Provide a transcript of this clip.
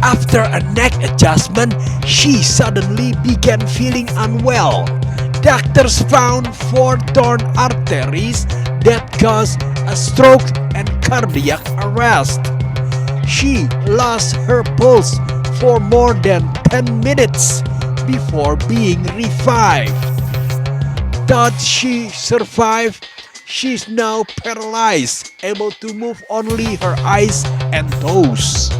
After a neck adjustment, she suddenly began feeling unwell. Doctors found 4 torn arteries that caused a stroke and cardiac arrest. She lost her pulse for more than 10 minutes before being revived. Thought she survived, she's now paralyzed, able to move only her eyes and toes.